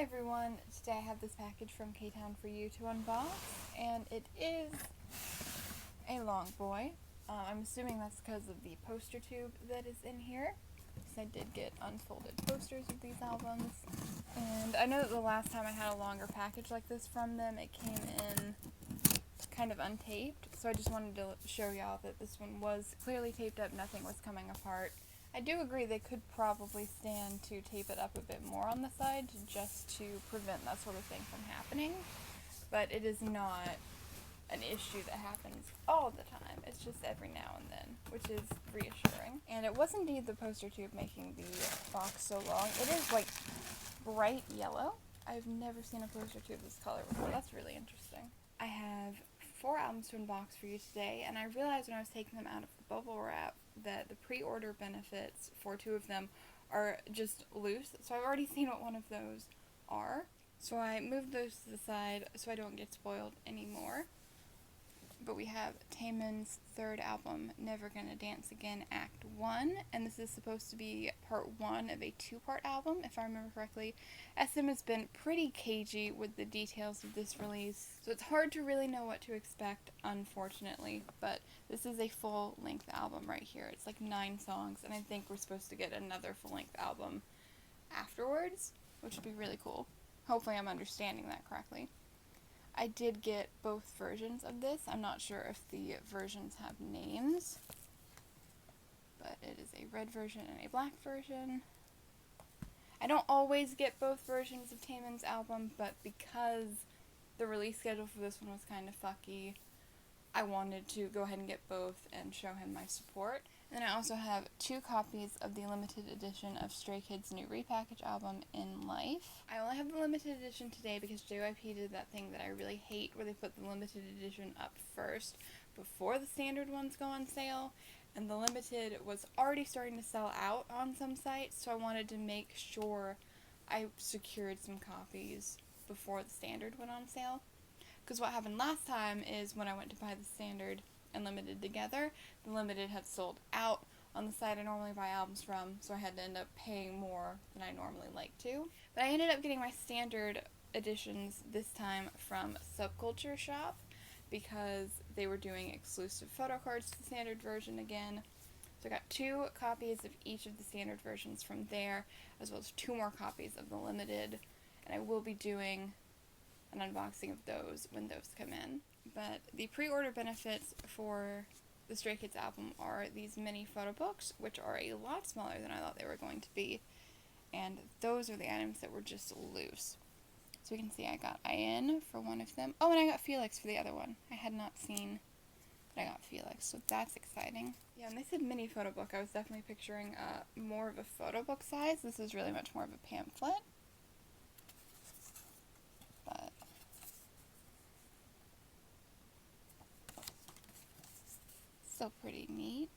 everyone, today I have this package from K-Town for you to unbox, and it is a long boy. I'm assuming that's because of the poster tube that is in here, because I did get unfolded posters of these albums. And I know that the last time I had a longer package like this from them, it came in kind of untaped, so I just wanted to show y'all that this one was clearly taped up, nothing was coming apart. I do agree they could probably stand to tape it up a bit more on the side just to prevent that sort of thing from happening, but it is not an issue that happens all the time. It's just every now and then, which is reassuring. And it was indeed the poster tube making the box so long. It is like bright yellow. I've never seen a poster tube this color before. That's really interesting. I have 4 albums to unbox for you today, and I realized when I was taking them out of the bubble wrap that the pre-order benefits for 2 of them are just loose, so I've already seen what one of those are. So I moved those to the side so I don't get spoiled anymore. But we have Taemin's 3rd album, Never Gonna Dance Again, Act 1, and this is supposed to be part 1 of a 2-part album, if I remember correctly. SM has been pretty cagey with the details of this release, so it's hard to really know what to expect, unfortunately, but this is a full-length album right here. It's like 9 songs, and I think we're supposed to get another full-length album afterwards, which would be really cool. Hopefully I'm understanding that correctly. I did get both versions of this. I'm not sure if the versions have names, but it is a red version and a black version. I don't always get both versions of Taemin's album, but because the release schedule for this one was kind of fucky, I wanted to go ahead and get both and show him my support. And then I also have 2 copies of the limited edition of Stray Kids' new repackage album, In Life. I only have the limited edition today because JYP did that thing that I really hate where they put the limited edition up first before the standard ones go on sale. And the limited was already starting to sell out on some sites, so I wanted to make sure I secured some copies before the standard went on sale. Because what happened last time is when I went to buy the standard and limited together, the limited had sold out on the site I normally buy albums from, so I had to end up paying more than I normally like to. But I ended up getting my standard editions this time from Subculture Shop because they were doing exclusive photo cards to the standard version again. So I got 2 copies of each of the standard versions from there, as well as 2 more copies of the limited, and I will be doing an unboxing of those when those come in. But the pre-order benefits for the Stray Kids album are these mini photo books, which are a lot smaller than I thought they were going to be, and those are the items that were just loose. So you can see I got IN for one of them. Oh, and I got Felix for the other one. I had not seen that I got Felix, so that's exciting. Yeah, and they said mini photo book. I was definitely picturing more of a photo book size. This is really much more of a pamphlet. But still pretty neat.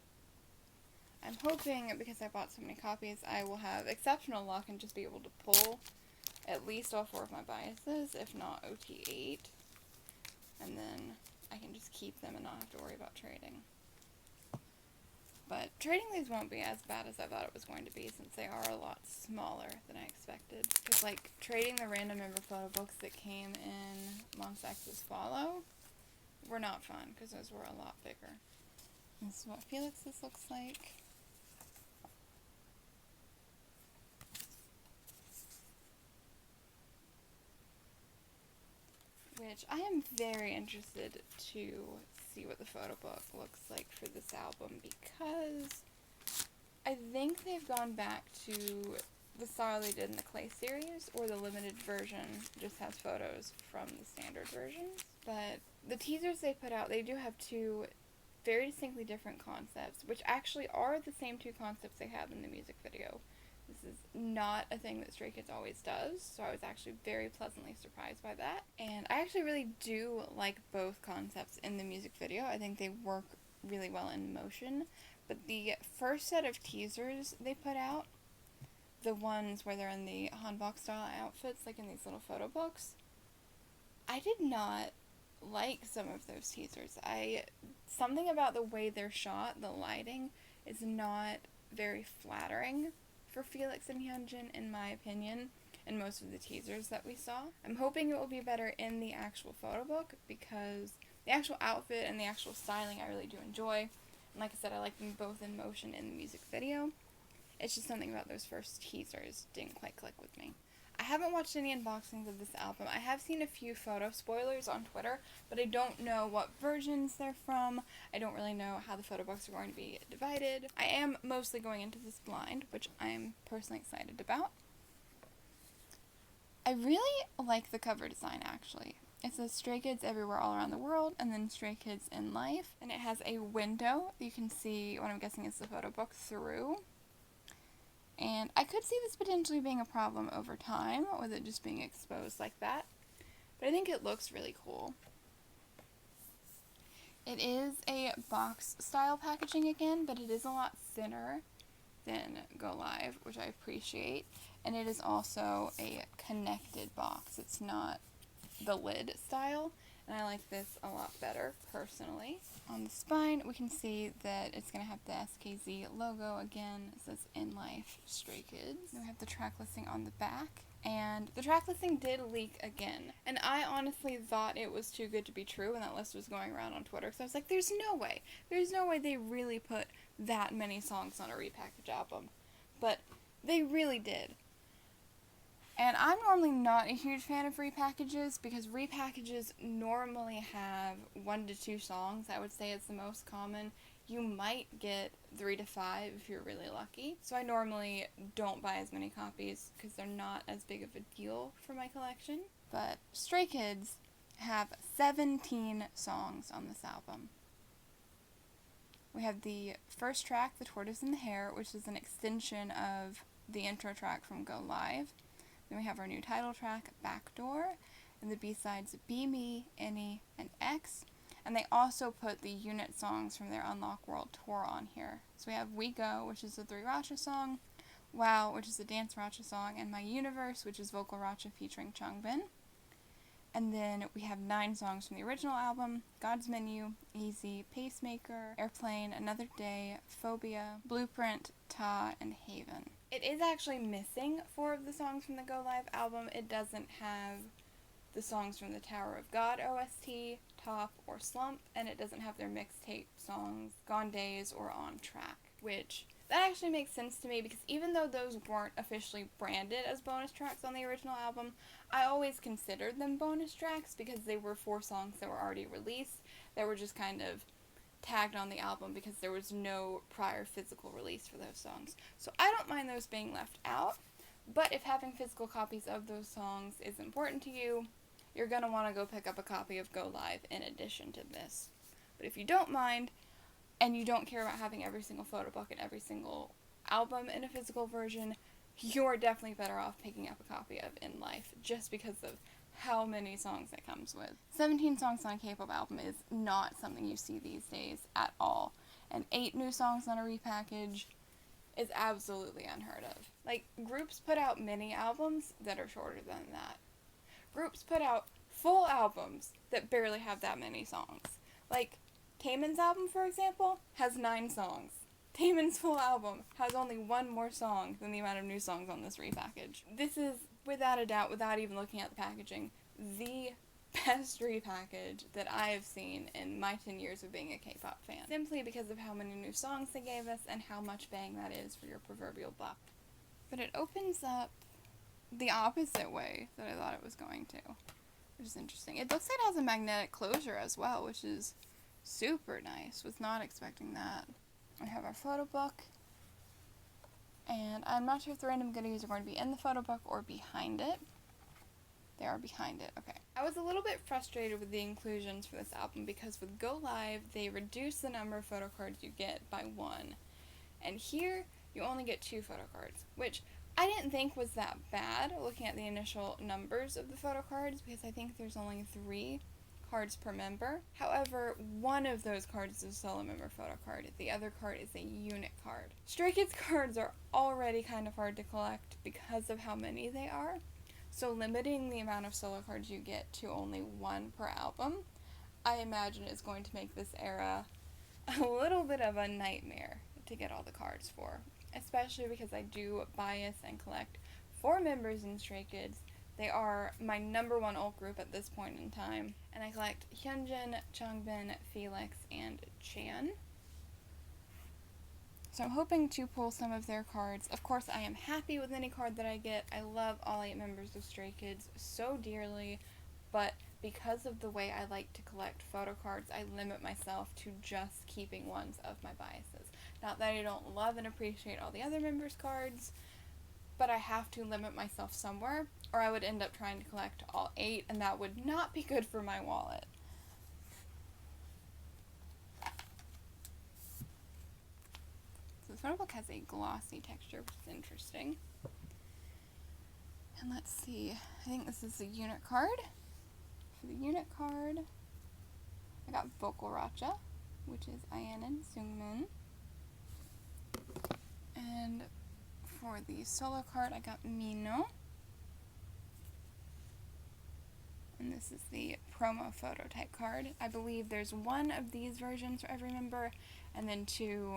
I'm hoping, because I bought so many copies, I will have exceptional luck and just be able to pull at least all 4 of my biases, if not OT8. And then I can just keep them and not have to worry about trading. But trading these won't be as bad as I thought it was going to be, since they are a lot smaller than I expected. Because, like, trading the random member photo books that came in Monsta X's Follow were not fun, because those were a lot bigger. This is what Felix's looks like. Which I am very interested to see what the photo book looks like for this album, because I think they've gone back to the style they did in the Clay series, or the limited version just has photos from the standard versions. But the teasers they put out, they do have 2 very distinctly different concepts, which actually are the same 2 concepts they have in the music video. This is not a thing that Stray Kids always does, so I was actually very pleasantly surprised by that. And I actually really do like both concepts in the music video. I think they work really well in motion. But the first set of teasers they put out, the ones where they're in the hanbok style outfits, like in these little photo books, I did not like some of those teasers. Something about the way they're shot, the lighting, is not very flattering for Felix and Hyunjin, in my opinion. in most of the teasers that we saw. I'm hoping it will be better in the actual photo book because the actual outfit and the actual styling I really do enjoy. And like I said, I like them both in motion in the music video. It's just something about those first teasers didn't quite click with me. I haven't watched any unboxings of this album. I have seen a few photo spoilers on Twitter, but I don't know what versions they're from. I don't really know how the photo books are going to be divided. I am mostly going into this blind, which I'm personally excited about. I really like the cover design, actually. It says Stray Kids Everywhere All Around the World, and then Stray Kids in Life. And it has a window you can see what I'm guessing is the photo book through. And I could see this potentially being a problem over time, with it just being exposed like that. But I think it looks really cool. It is a box style packaging again, but it is a lot thinner than Go Live, which I appreciate. And it is also a connected box. It's not the lid style. And I like this a lot better, personally. On the spine, we can see that it's going to have the SKZ logo again. It says In Life Stray Kids. Then we have the track listing on the back. And the track listing did leak again. And I honestly thought it was too good to be true when that list was going around on Twitter. So I was like, there's no way. There's no way they really put that many songs on a repackage album. But they really did. And I'm normally not a huge fan of repackages because repackages normally have 1 to 2 songs. I would say it's the most common. You might get 3 to 5 if you're really lucky. So I normally don't buy as many copies because they're not as big of a deal for my collection. But Stray Kids have 17 songs on this album. We have the first track, The Tortoise and the Hare, which is an extension of the intro track from Go Live. Then we have our new title track, Backdoor, and the B-sides Be Me, Any, and X. And they also put the unit songs from their Unlock World Tour on here. So we have We Go, which is a 3 Racha song, Wow, which is a dance Racha song, and My Universe, which is vocal Racha featuring Changbin. And then we have 9 songs from the original album, God's Menu, Easy, Pacemaker, Airplane, Another Day, Phobia, Blueprint, Ta, and Haven. It is actually missing 4 of the songs from the Go Live album. It doesn't have the songs from the Tower of God OST, Top, or Slump, and it doesn't have their mixtape songs, Gone Days, or On Track, which that actually makes sense to me because even though those weren't officially branded as bonus tracks on the original album, I always considered them bonus tracks because they were 4 songs that were already released that were just kind of tagged on the album because there was no prior physical release for those songs. So I don't mind those being left out, but if having physical copies of those songs is important to you, you're going to want to go pick up a copy of Go Live in addition to this. But if you don't mind, and you don't care about having every single photo book and every single album in a physical version, you're definitely better off picking up a copy of In Life just because of how many songs it comes with. 17 songs on a K-pop album is not something you see these days at all. And 8 new songs on a repackage is absolutely unheard of. Like, groups put out mini albums that are shorter than that. Groups put out full albums that barely have that many songs. Like, Taemin's album, for example, has 9 songs. Taemin's full album has only 1 more song than the amount of new songs on this repackage. This is, without a doubt, without even looking at the packaging, the best repackage that I have seen in my 10 years of being a K-pop fan. Simply because of how many new songs they gave us and how much bang that is for your proverbial buck. But it opens up the opposite way that I thought it was going to, which is interesting. It looks like it has a magnetic closure as well, which is super nice. Was not expecting that. We have our photo book, and I'm not sure if the random goodies are going to be in the photo book or behind it. They are behind it, okay. I was a little bit frustrated with the inclusions for this album because with Go Live, they reduce the number of photo cards you get by 1. And here, you only get 2 photo cards, which I didn't think was that bad looking at the initial numbers of the photo cards because I think there's only 3 cards per member. However, one of those cards is a solo member photo card. The other card is a unit card. Stray Kids cards are already kind of hard to collect because of how many they are. So limiting the amount of solo cards you get to only 1 per album, I imagine is going to make this era a little bit of a nightmare to get all the cards for. Especially because I do bias and collect 4 members in Stray Kids. They are my number 1 alt group at this point in time. And I collect Hyunjin, Changbin, Felix, and Chan. So I'm hoping to pull some of their cards. Of course, I am happy with any card that I get. I love all 8 members of Stray Kids so dearly, but because of the way I like to collect photo cards, I limit myself to just keeping ones of my biases. Not that I don't love and appreciate all the other members' cards, but I have to limit myself somewhere, or I would end up trying to collect all 8, and that would not be good for my wallet. So the photo book has a glossy texture, which is interesting. And let's see, I think this is a unit card. For the unit card, I got Vocal Racha, which is Ayan Sungmin. And for the solo card, I got Mino. And this is the promo photo type card. I believe there's 1 of these versions for every member, and then 2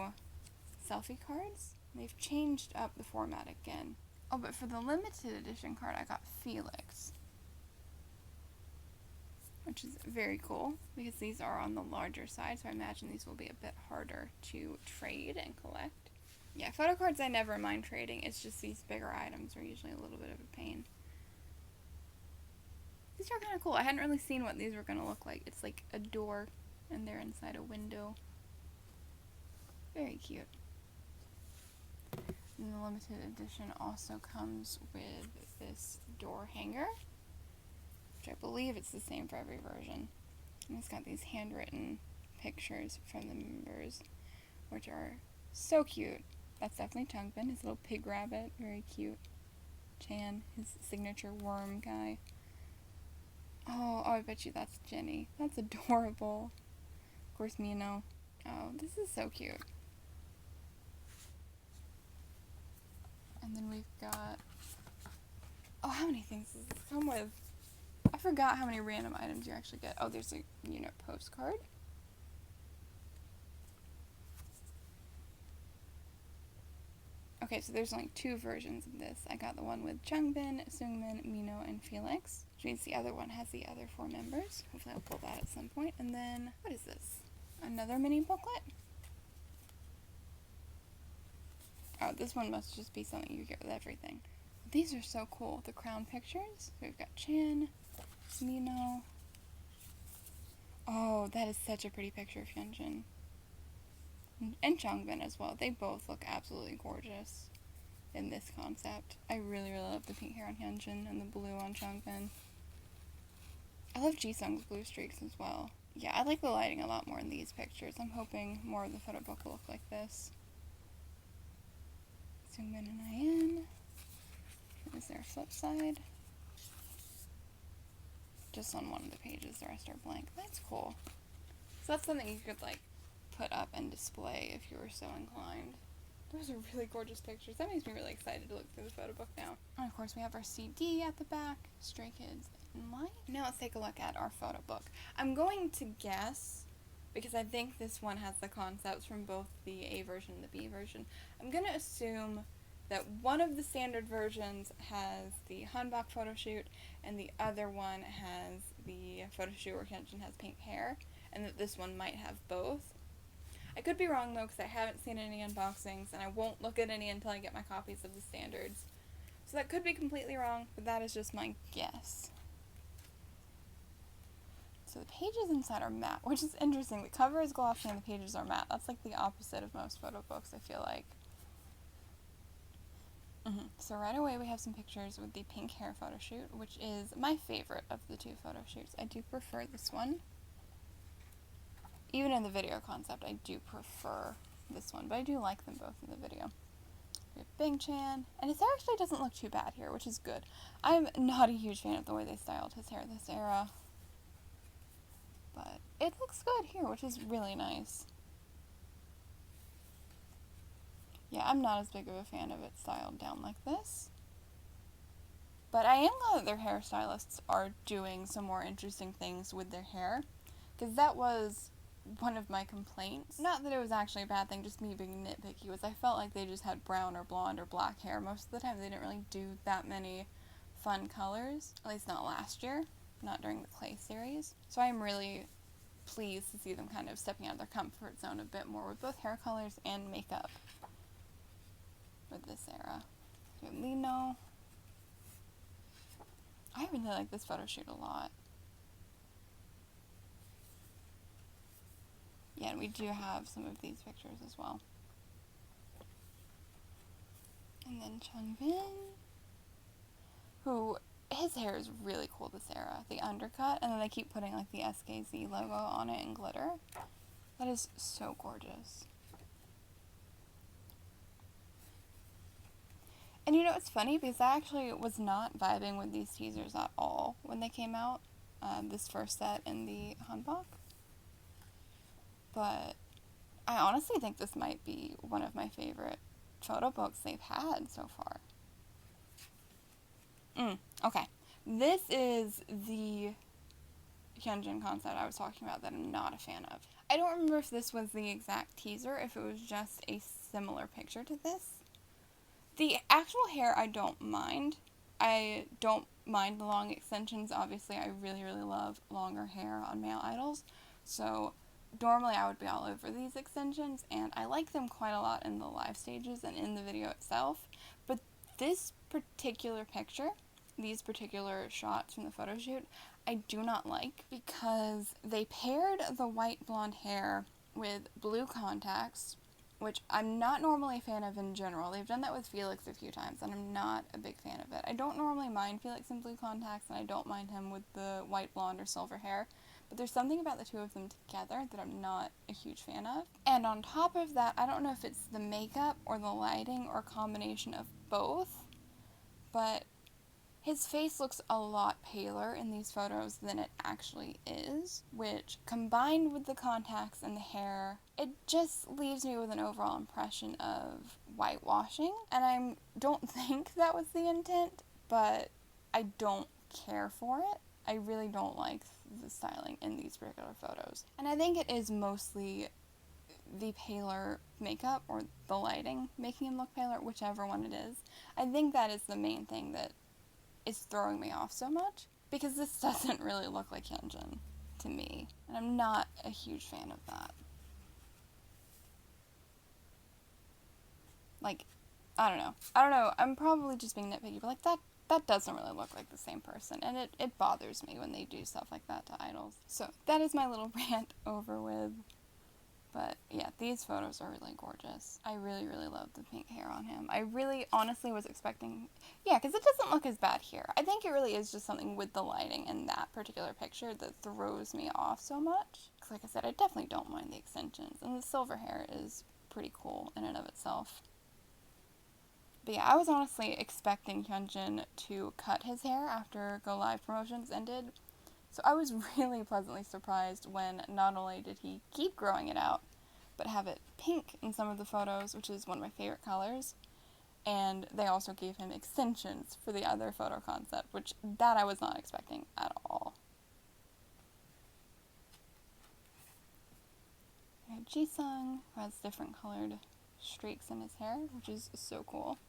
selfie cards. They've changed up the format again. Oh, but for the limited edition card, I got Felix, which is very cool, because these are on the larger side, so I imagine these will be a bit harder to trade and collect. Yeah, photo cards I never mind trading, it's just these bigger items are usually a little bit of a pain. These are kind of cool. I hadn't really seen what these were going to look like. It's like a door, and they're inside a window. Very cute. And the limited edition also comes with this door hanger, which I believe it's the same for every version. And it's got these handwritten pictures from the members, which are so cute. That's definitely Changbin, his little pig rabbit, very cute. Chan, his signature worm guy. Oh, I bet you that's Jenny. That's adorable. Of course, Mino. Oh, this is so cute. And then we've got... Oh, how many things does this come with? I forgot how many random items you actually get. Oh, there's a unit postcard. Okay, so there's only 2 versions of this. I got the one with Changbin, Sungmin, Mino, and Felix, which means the other one has the other 4 members. Hopefully I'll pull that at some point. And then, what is this? Another mini booklet? Oh, this one must just be something you get with everything. These are so cool. The crown pictures. So we've got Chan, Mino. Oh, that is such a pretty picture of Hyunjin. And Changbin as well. They both look absolutely gorgeous in this concept. I really, really love the pink hair on Hyunjin and the blue on Changbin. I love Jisung's blue streaks as well. Yeah, I like the lighting a lot more in these pictures. I'm hoping more of the photo book will look like this. Sungmin and Ayan. Is there a flip side? Just on one of the pages, the rest are blank. That's cool. So that's something you could like put up and display if you were so inclined. Those are really gorgeous pictures. That makes me really excited to look through the photo book now. And of course we have our CD at the back, Stray Kids in Light. Now let's take a look at our photo book. I'm going to guess, because I think this one has the concepts from both the A version and the B version, I'm going to assume that one of the standard versions has the Hanbok photo shoot and the other one has the photo shoot where Hyunjin has pink hair, and that this one might have both. I could be wrong though, because I haven't seen any unboxings, and I won't look at any until I get my copies of the standards. So that could be completely wrong, but that is just my guess. So the pages inside are matte, which is interesting. The cover is glossy and the pages are matte. That's like the opposite of most photo books, I feel like. So right away we have some pictures with the pink hair photo shoot, which is my favorite of the 2 photo shoots. I do prefer this one. Even in the video concept, I do prefer this one, but I do like them both in the video. We have Bing Chan, and his hair actually doesn't look too bad here, which is good. I'm not a huge fan of the way they styled his hair this era, but it looks good here, which is really nice. Yeah, I'm not as big of a fan of it styled down like this, but I am glad that their hairstylists are doing some more interesting things with their hair, because that was one of my complaints. Not that it was actually a bad thing, just me being nitpicky, was I felt like they just had brown or blonde or black hair. Most of the time they didn't really do that many fun colors, at least not last year, not during the clay series. So I'm really pleased to see them kind of stepping out of their comfort zone a bit more with both hair colors and makeup with this era. Lino. I really like this photo shoot a lot. Yeah, and we do have some of these pictures as well. And then Changbin, who, his hair is really cool this era. The undercut, and then they keep putting like the SKZ logo on it in glitter. That is so gorgeous. And you know, it's funny because I actually was not vibing with these teasers at all when they came out, this first set in the Hanbok. But I honestly think this might be one of my favorite photo books they've had so far. Okay. This is the Hyunjin concept I was talking about that I'm not a fan of. I don't remember if this was the exact teaser, if it was just a similar picture to this. The actual hair I don't mind. I don't mind the long extensions. Obviously, I really, really love longer hair on male idols. So normally I would be all over these extensions, and I like them quite a lot in the live stages and in the video itself. But this particular picture, these particular shots from the photo shoot, I do not like because they paired the white blonde hair with blue contacts, which I'm not normally a fan of in general. They've done that with Felix a few times, and I'm not a big fan of it. I don't normally mind Felix in blue contacts, and I don't mind him with the white blonde or silver hair, but there's something about the two of them together that I'm not a huge fan of. And on top of that, I don't know if it's the makeup or the lighting or a combination of both, but his face looks a lot paler in these photos than it actually is, which, combined with the contacts and the hair, it just leaves me with an overall impression of whitewashing. And I don't think that was the intent, but I don't care for it. I really don't like the styling in these particular photos. And I think it is mostly the paler makeup or the lighting making him look paler, whichever one it is. I think that is the main thing that is throwing me off so much, because this doesn't really look like Hyunjin to me, and I'm not a huge fan of that. Like, I don't know, I'm probably just being nitpicky, but like that doesn't really look like the same person, and it bothers me when they do stuff like that to idols. So that is my little rant over with. But yeah, these photos are really gorgeous. I really, really love the pink hair on him. I really honestly was expecting, yeah, because it doesn't look as bad here. I think it really is just something with the lighting in that particular picture that throws me off so much. Because like I said, I definitely don't mind the extensions, and the silver hair is pretty cool in and of itself. But yeah, I was honestly expecting Hyunjin to cut his hair after Go Live promotions ended. So I was really pleasantly surprised when not only did he keep growing it out, but have it pink in some of the photos, which is one of my favorite colors. And they also gave him extensions for the other photo concept, which that I was not expecting at all. We have Jisung, who has different colored streaks in his hair, which is so cool.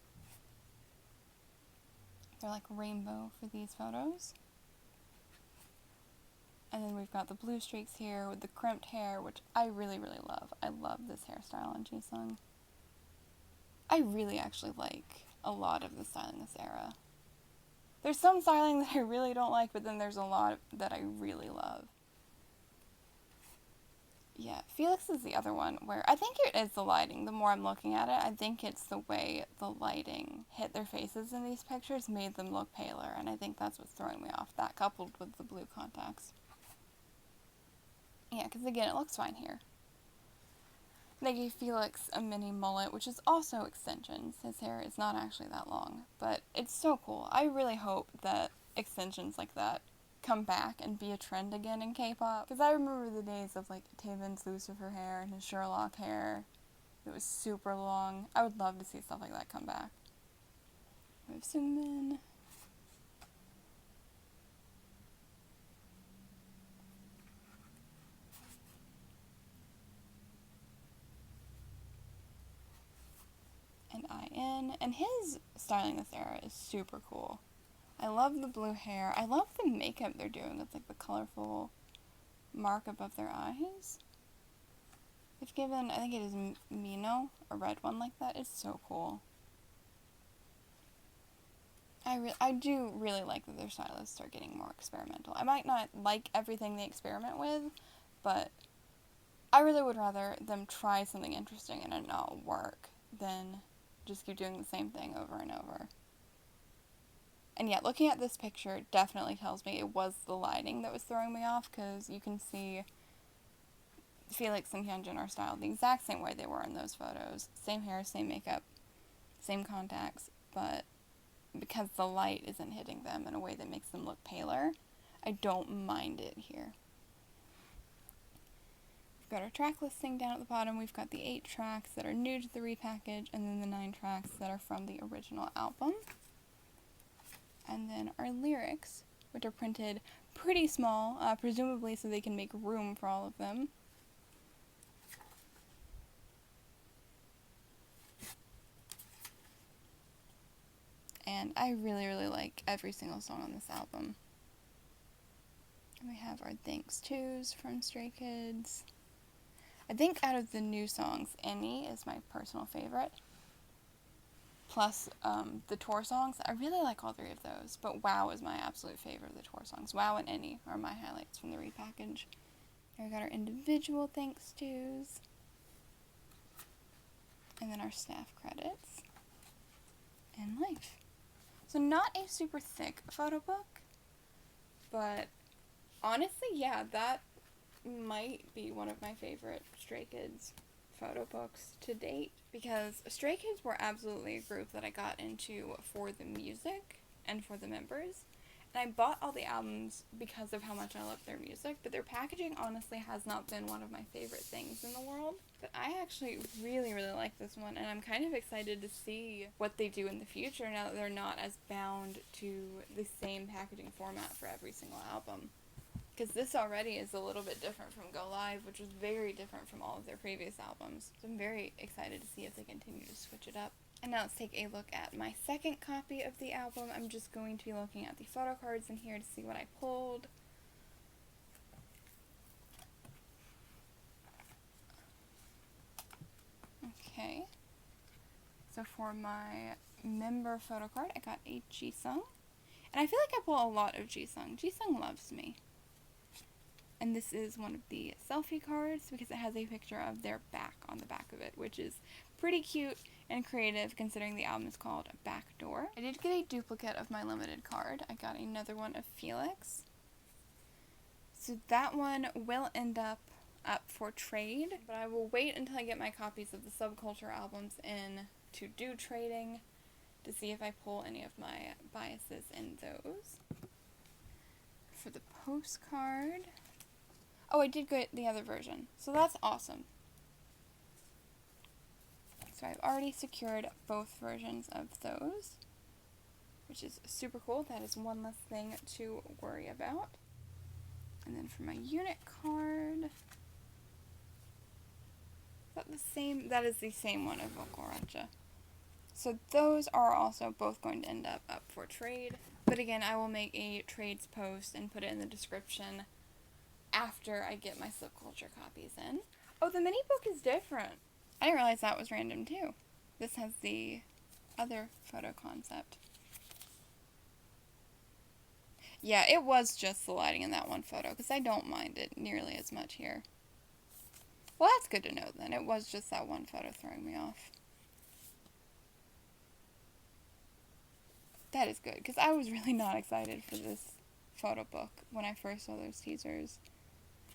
They're like rainbow for these photos. And then we've got the blue streaks here with the crimped hair, which I really, really love. I love this hairstyle on Jisung. I really actually like a lot of the styling this era. There's some styling that I really don't like, but then there's a lot that I really love. Yeah, Felix is the other one where I think it is the lighting. The more I'm looking at it, I think it's the way the lighting hit their faces in these pictures made them look paler, and I think that's what's throwing me off. That coupled with the blue contacts. Yeah, because again, it looks fine here. They gave Felix a mini mullet, which is also extensions. His hair is not actually that long, but it's so cool. I really hope that extensions like that come back and be a trend again in K-pop. Because I remember the days of like Taemin's Lucifer hair and his Sherlock hair. It was super long. I would love to see stuff like that come back. We have Seungmin. in, and his styling this era is super cool. I love the blue hair. I love the makeup they're doing with like the colorful mark above their eyes. They've given, I think it is Mino, a red one like that. It's so cool. I do really like that their stylists are getting more experimental. I might not like everything they experiment with, but I really would rather them try something interesting and it not work than just keep doing the same thing over and over. And yeah, looking at this picture definitely tells me it was the lighting that was throwing me off, because you can see Felix and Hyunjin are styled the exact same way they were in those photos. Same hair, same makeup, same contacts, but because the light isn't hitting them in a way that makes them look paler, I don't mind it here. We've got our track listing down at the bottom. We've got the 8 tracks that are new to the repackage, and then the 9 tracks that are from the original album. And then our lyrics, which are printed pretty small, presumably so they can make room for all of them. And I really, really like every single song on this album. And we have our Thanks To's from Stray Kids. I think out of the new songs, Any is my personal favorite. Plus the tour songs. I really like all 3 of those, but Wow is my absolute favorite of the tour songs. Wow and Any are my highlights from the repackage. Here we got our individual Thanks To's. And then our staff credits. And Life. So not a super thick photo book, but honestly, yeah, that might be one of my favorite Stray Kids photo books to date, because Stray Kids were absolutely a group that I got into for the music and for the members, and I bought all the albums because of how much I love their music, but their packaging honestly has not been one of my favorite things in the world. But I actually really, really like this one, and I'm kind of excited to see what they do in the future now that they're not as bound to the same packaging format for every single album. Because this already is a little bit different from Go Live, which was very different from all of their previous albums. So I'm very excited to see if they continue to switch it up. And now let's take a look at my second copy of the album. I'm just going to be looking at the photo cards in here to see what I pulled. Okay. So for my member photo card, I got a Jisung. And I feel like I pull a lot of Jisung. Jisung loves me. And this is one of the selfie cards because it has a picture of their back on the back of it, which is pretty cute and creative considering the album is called Backdoor. I did get a duplicate of my limited card. I got another one of Felix. So that one will end up for trade, but I will wait until I get my copies of the Subculture albums in to do trading to see if I pull any of my biases in those. For the postcard, oh, I did get the other version, so that's awesome. So I've already secured both versions of those, which is super cool. That is one less thing to worry about. And then for my unit card, that is the same one of Vokoracha. So those are also both going to end up for trade. But again, I will make a trades post and put it in the description after I get my Subculture copies in. Oh, the mini book is different. I didn't realize that was random too. This has the other photo concept. Yeah, it was just the lighting in that one photo, because I don't mind it nearly as much here. Well, that's good to know then. It was just that one photo throwing me off. That is good, because I was really not excited for this photo book when I first saw those teasers.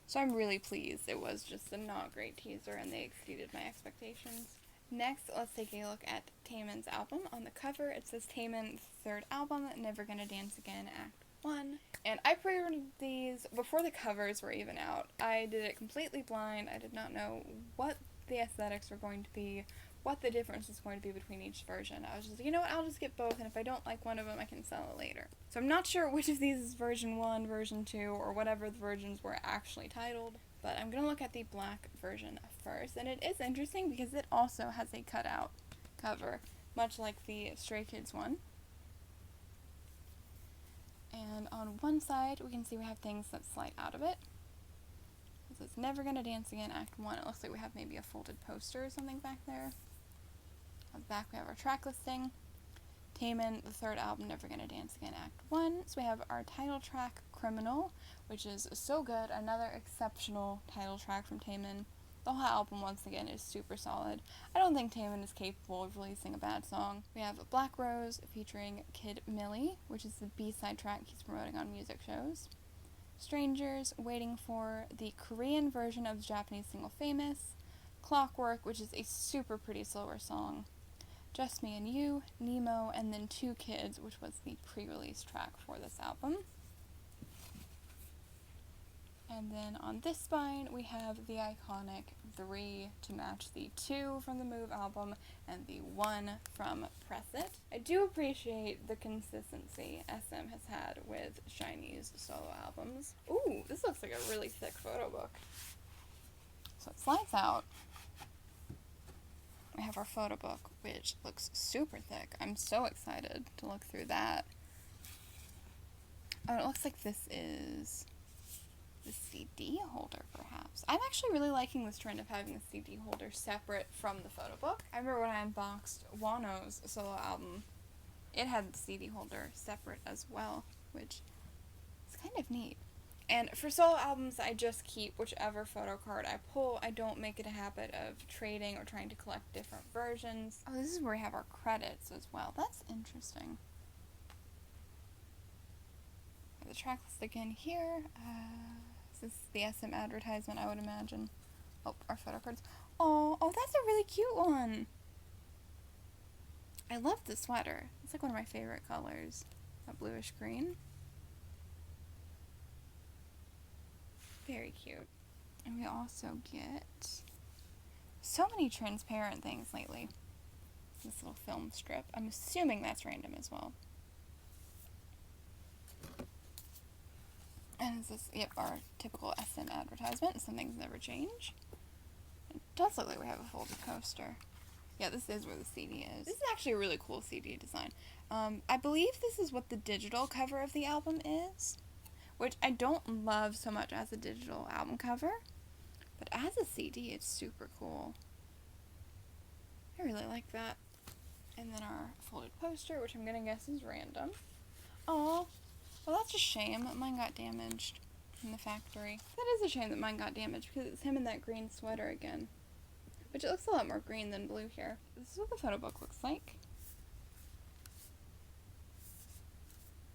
So I'm really pleased it was just a not great teaser and they exceeded my expectations. Next, let's take a look at Taemin's album. On the cover, it says Taemin's third album, Never Gonna Dance Again, Act 1. And I pre-ordered these before the covers were even out. I did it completely blind. I did not know what the aesthetics were going to be, what the difference is going to be between each version. I was just like, you know what, I'll just get both, and if I don't like one of them, I can sell it later. So I'm not sure which of these is version 1, version 2, or whatever the versions were actually titled, but I'm going to look at the black version first. And it is interesting because it also has a cutout cover much like the Stray Kids one. And on one side, we can see we have things that slide out of it. This is Never Gonna Dance Again, Act 1. It looks like we have maybe a folded poster or something back there. On the back, we have our track listing. Taemin, the third album, Never Gonna Dance Again, Act 1. So we have our title track, Criminal, which is so good. Another exceptional title track from Taemin. The whole album, once again, is super solid. I don't think Taemin is capable of releasing a bad song. We have Black Rose featuring Kid Millie, which is the B-side track he's promoting on music shows. Strangers, Waiting For, the Korean version of the Japanese single Famous. Clockwork, which is a super pretty slower song. Just Me and You, Nemo, and then Two Kids, which was the pre-release track for this album. And then on this spine, we have the iconic 3 to match the 2 from the Move album and the 1 from Press It. I do appreciate the consistency SM has had with SHINee's solo albums. Ooh, this looks like a really thick photo book. So it slides out. We have our photo book, which looks super thick. I'm so excited to look through that. Oh, it looks like this is the CD holder, perhaps. I'm actually really liking this trend of having the CD holder separate from the photo book. I remember when I unboxed Wano's solo album, it had the CD holder separate as well, which is kind of neat. And for solo albums, I just keep whichever photo card I pull. I don't make it a habit of trading or trying to collect different versions. Oh, this is where we have our credits as well. That's interesting. The track list again here. This is the SM advertisement, I would imagine. Oh, our photo cards. Oh, that's a really cute one. I love the sweater. It's like one of my favorite colors. That bluish green. Very cute. And we also get so many transparent things lately. This little film strip. I'm assuming that's random as well. And this is, yep, our typical SM advertisement. Some things never change. It does look like we have a folded coaster. Yeah, this is where the CD is. This is actually a really cool CD design. I believe this is what the digital cover of the album is, which I don't love so much as a digital album cover, but as a CD, it's super cool. I really like that. And then our folded poster, which I'm gonna guess is random. Oh, well, that's a shame. Mine got damaged in the factory. That is a shame that mine got damaged because it's him in that green sweater again, which it looks a lot more green than blue here. This is what the photo book looks like.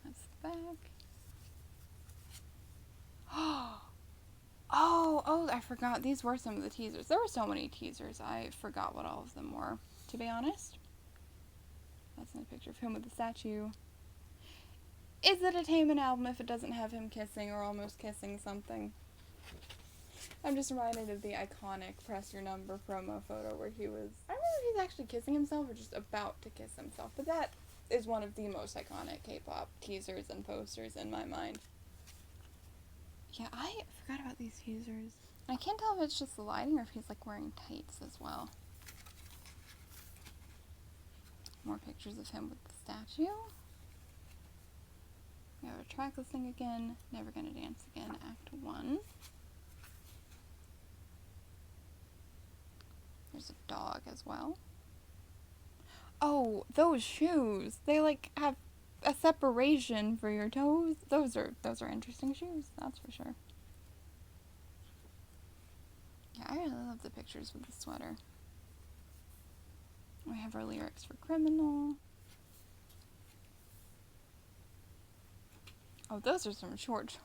That's the back. Oh, I forgot. These were some of the teasers. There were so many teasers. I forgot what all of them were, to be honest. That's in a picture of him with the statue. Is it a Taemin album if it doesn't have him kissing or almost kissing something? I'm just reminded of the iconic Press Your Number promo photo where he was... I don't know if he's actually kissing himself or just about to kiss himself, but that is one of the most iconic K-pop teasers and posters in my mind. Yeah, I forgot about these teasers. I can't tell if it's just the lighting or if he's like wearing tights as well. More pictures of him with the statue. We have a track listing again. Never Gonna Dance Again, Act 1. There's a dog as well. Oh, those shoes. They like have a separation for your toes. Those are interesting shoes, that's for sure. Yeah, I really love the pictures with the sweater. We have our lyrics for Criminal. Oh, those are some short shorts.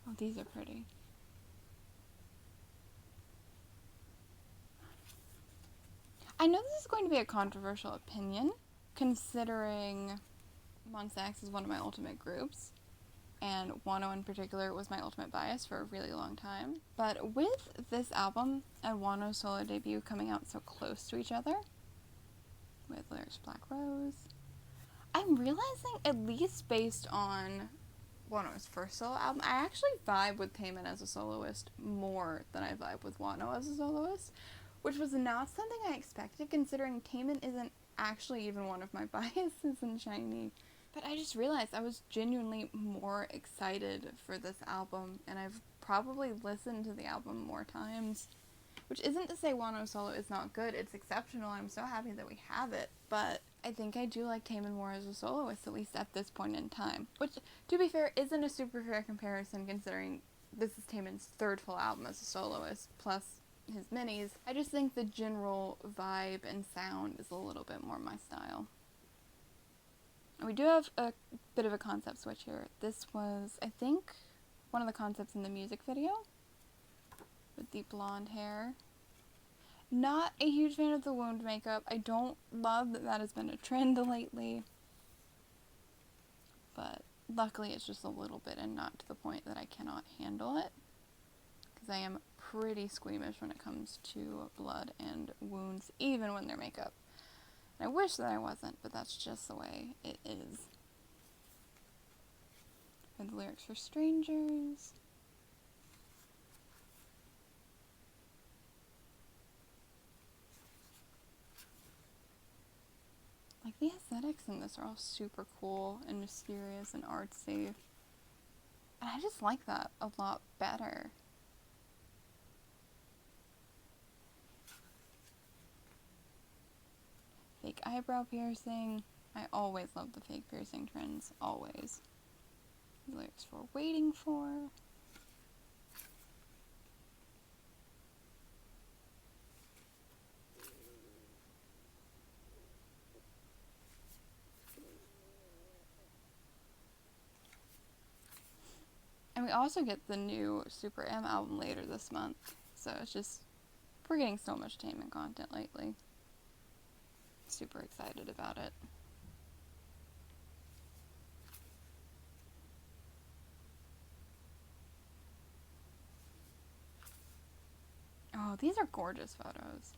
Oh, these are pretty. I know this is going to be a controversial opinion, considering Monsta X is one of my ultimate groups, and Wano in particular was my ultimate bias for a really long time. But with this album and Wano's solo debut coming out so close to each other, with lyrics Black Rose, I'm realizing, at least based on Wano's first solo album. I actually vibe with Taemin as a soloist more than I vibe with Wano as a soloist, which was not something I expected, considering Taemin isn't actually even one of my biases in SHINee. But I just realized I was genuinely more excited for this album, and I've probably listened to the album more times. Which isn't to say Wano solo is not good, it's exceptional, I'm so happy that we have it, but I think I do like Taemin more as a soloist, at least at this point in time. Which, to be fair, isn't a super fair comparison considering this is Taemin's third full album as a soloist, plus his minis. I just think the general vibe and sound is a little bit more my style. We do have a bit of a concept switch here. This was, I think, one of the concepts in the music video, with the blonde hair. Not a huge fan of the wound makeup. I don't love that that has been a trend lately, but luckily it's just a little bit and not to the point that I cannot handle it, because I am pretty squeamish when it comes to blood and wounds, even when they're makeup. I wish that I wasn't, but that's just the way it is. And the lyrics for Strangers. Like, the aesthetics in this are all super cool and mysterious and artsy. And I just like that a lot better. Fake eyebrow piercing. I always love the fake piercing trends. Always. The lyrics for Waiting For. And we also get the new Super M album later this month. So it's just, we're getting so much Taemin content lately. Super excited about it. Oh, these are gorgeous photos.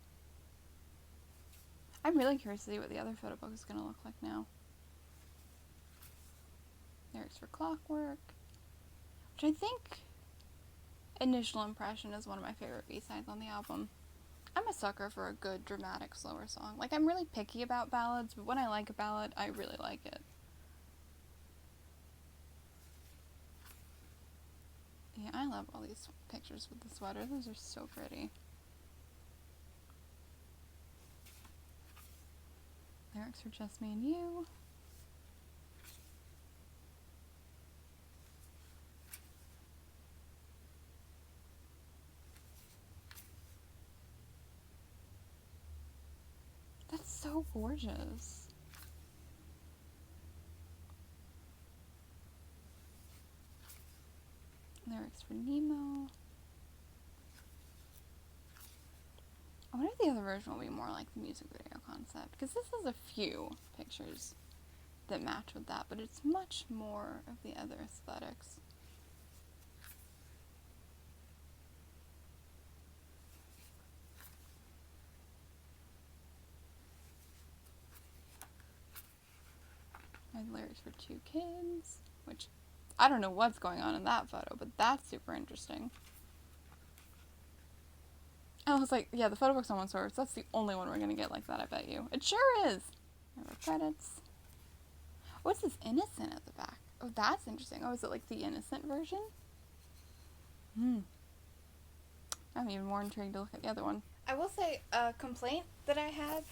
I'm really curious to see what the other photo book is going to look like now. Lyrics for Clockwork, which I think Initial Impression is one of my favorite B-sides on the album. I'm a sucker for a good, dramatic, slower song. Like, I'm really picky about ballads, but when I like a ballad, I really like it. Yeah, I love all these pictures with the sweater. Those are so pretty. Lyrics for Just Me and You. That's so gorgeous. Lyrics for Nemo. I wonder if the other version will be more like the music video concept, because this has a few pictures that match with that, but it's much more of the other aesthetics. And lyrics for Two Kids, which I don't know what's going on in that photo, but that's super interesting. I was like, yeah, the photo book's on one source. That's the only one we're gonna get like that, I bet you. It sure is! There are credits. What's this Innocent at the back? Oh, that's interesting. Oh, is it like the Innocent version? I'm even more intrigued to look at the other one. I will say a complaint that I have,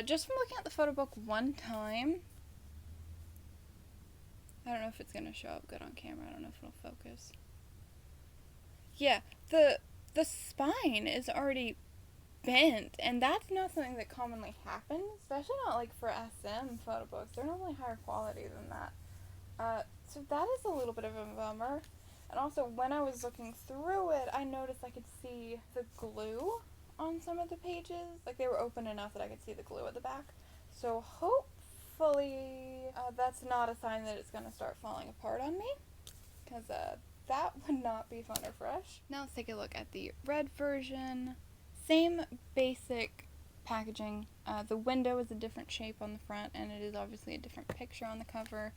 just from looking at the photo book one time. I don't know if it's gonna show up good on camera. I don't know if it'll focus. Yeah, the spine is already bent, and that's not something that commonly happens, especially not like for SM photo books. They're normally higher quality than that. So that is a little bit of a bummer. And also, when I was looking through it, I noticed I could see the glue on some of the pages. Like, they were open enough that I could see the glue at the back. So hopefully that's not a sign that it's going to start falling apart on me, because that would not be fun or fresh. Now let's take a look at the red version. Same basic packaging. The window is a different shape on the front, and it is obviously a different picture on the cover.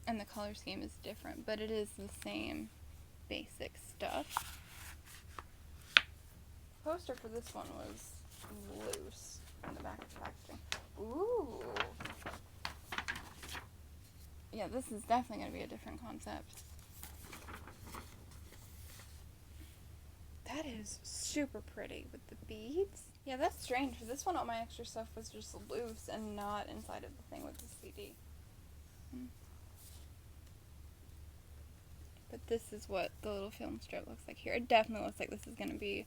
and the color scheme is different, but it is the same basic stuff. The poster for this one was loose in the back of the packaging. Ooh. Yeah, this is definitely going to be a different concept. That is super pretty with the beads. Yeah, that's strange. For this one, all my extra stuff was just loose and not inside of the thing with the CD. But this is what the little film strip looks like here. It definitely looks like this is going to be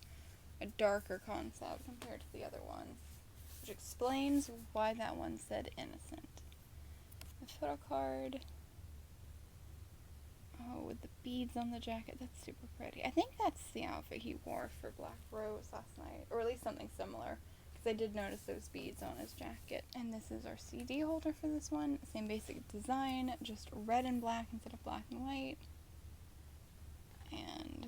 a darker concept compared to the other one, which explains why that one said innocent. The photo card. Oh, with the beads on the jacket. That's super pretty. I think that's the outfit he wore for Black Rose last night, or at least something similar, because I did notice those beads on his jacket. And this is our CD holder for this one. Same basic design, just red and black instead of black and white. And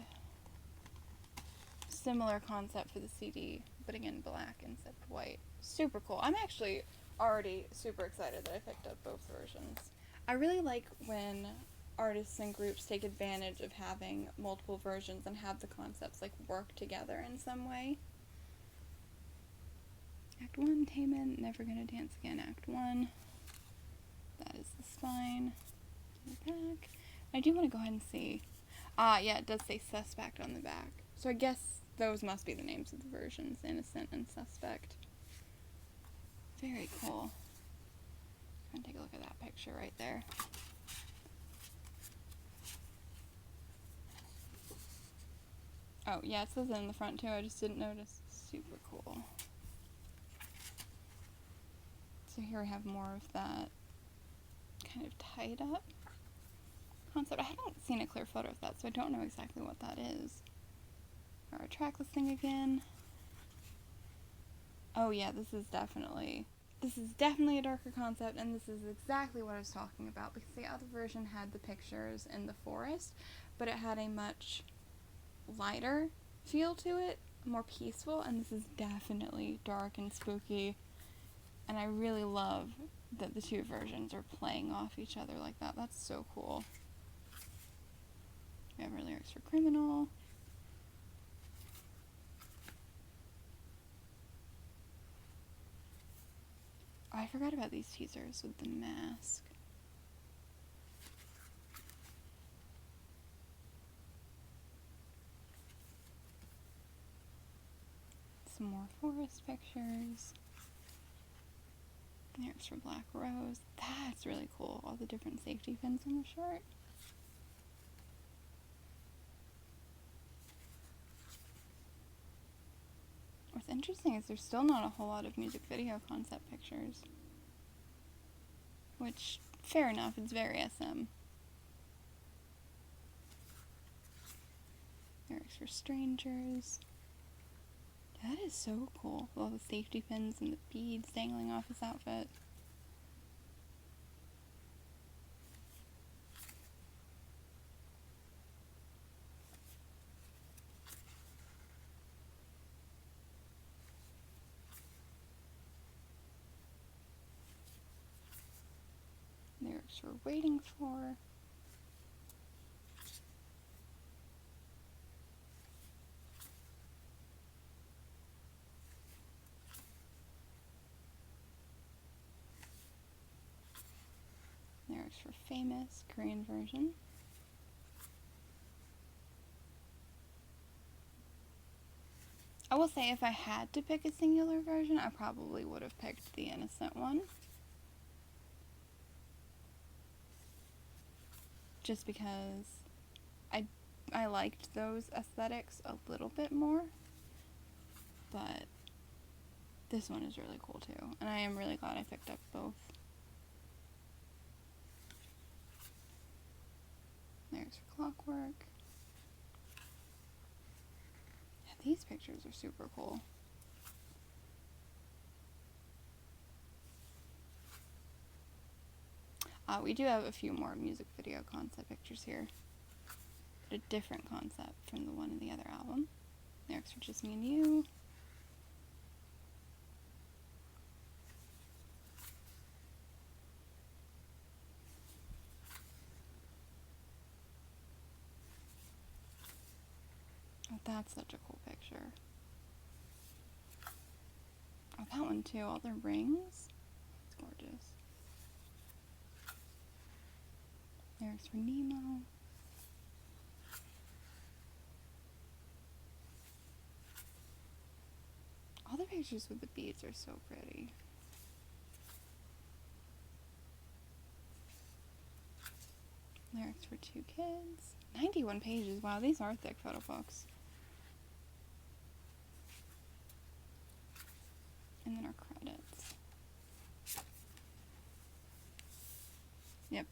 similar concept for the CD, but again black instead of white. Super cool. I'm actually already super excited that I picked up both versions. I really like when artists and groups take advantage of having multiple versions and have the concepts like work together in some way. Act 1, Taemin, Never Gonna Dance Again, Act 1. That is the spine. The back. I do want to go ahead and see. Yeah, it does say Suspect on the back. So I guess those must be the names of the versions, Innocent and Suspect. Very cool. I'm gonna take a look at that picture right there. Oh, yeah, it says it in the front too, I just didn't notice. Super cool. So here we have more of that kind of tied up concept. I haven't seen a clear photo of that, so I don't know exactly what that is. Our track listing again. Oh yeah, this is definitely a darker concept, and this is exactly what I was talking about, because the other version had the pictures in the forest, but it had a much lighter feel to it, more peaceful, and this is definitely dark and spooky, and I really love that the two versions are playing off each other like that. That's so cool. We have our lyrics for Criminal. Oh, I forgot about these teasers with the mask. Some more forest pictures. Lyrics for Black Rose. That's really cool. All the different safety pins on the shirt. What's interesting is there's still not a whole lot of music video concept pictures. Which, fair enough, it's very SM. Lyrics for Strangers. That is so cool. With all the safety pins and the beads dangling off his outfit. Lyrics we're waiting for. Lyrics for Famous, Korean version. I will say if I had to pick a singular version, I probably would have picked the Innocent one. Just because I liked those aesthetics a little bit more, but this one is really cool too, and I am really glad I picked up both. Lyrics for Clockwork. Yeah, these pictures are super cool. We do have a few more music video concept pictures here. But a different concept from the one in the other album. Lyrics for Just Me and You. That's such a cool picture. Oh, that one too. All the rings. It's gorgeous. Lyrics for Nemo. All the pictures with the beads are so pretty. Lyrics for 2 kids. 91 pages. Wow, these are thick photo books. And then our credits. Yep.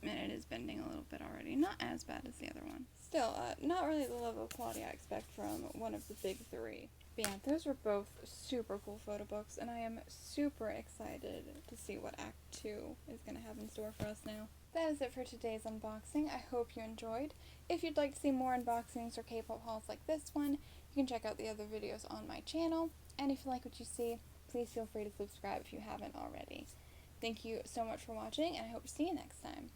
And it is bending a little bit already. Not as bad as the other one. Still, not really the level of quality I expect from one of the big 3. But yeah, those were both super cool photo books, and I am super excited to see what Act 2 is going to have in store for us now. That is it for today's unboxing. I hope you enjoyed. If you'd like to see more unboxings or K-pop hauls like this one, you can check out the other videos on my channel. And if you like what you see, please feel free to subscribe if you haven't already. Thank you so much for watching, and I hope to see you next time.